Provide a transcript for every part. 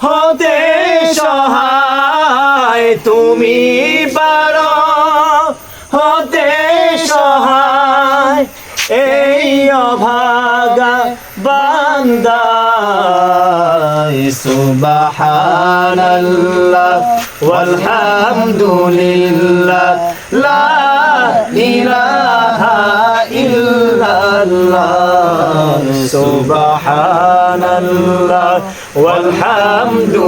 হতে সহায়, তুমি পারো হতে সহায় এই অভাগা বান্দায়। সুবহানাল্লাহ ওয়ালহামদুলিল্লাহ লা ইলাহা ইল্লাল্লাহ। সুবহানাল্লাহ ওয়ালহামদুলিল্লাহ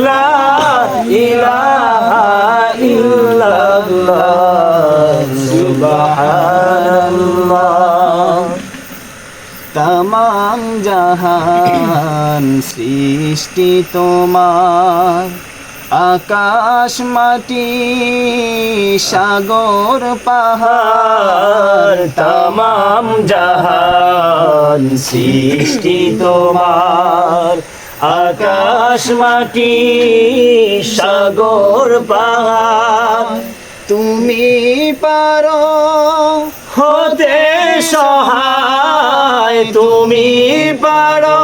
লা ইলাহা ইল্লাল্লাহ। সুবহানাল্লাহ। তামাম জাহান সৃষ্টি তোমার, আকাশ মাটি সাগর পাহাড়। তামাম জাহান সৃষ্টি তোমার, আকাশ মাটি সাগর পাহাড়। তুমি পারো হতে সহায়, তুমি পারো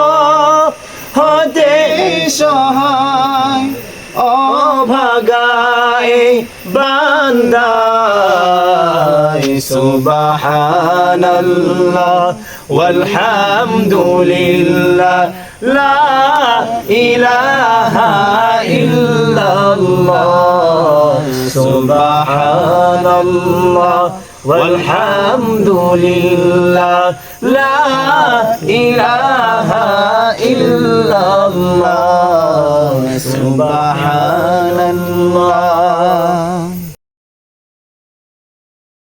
হতে সহায় অভাগায় বান্দায়। সুবহানাল্লাহ ওয়ালহামদুলিল্লাহ লা ইলাহা ইল্লাল্লাহ। সুবহানাল্লাহ ওয়ালহামদুলিল্লাহ লা ইলাহা ইল্লাল্লাহ। সুবহানাল্লাহ।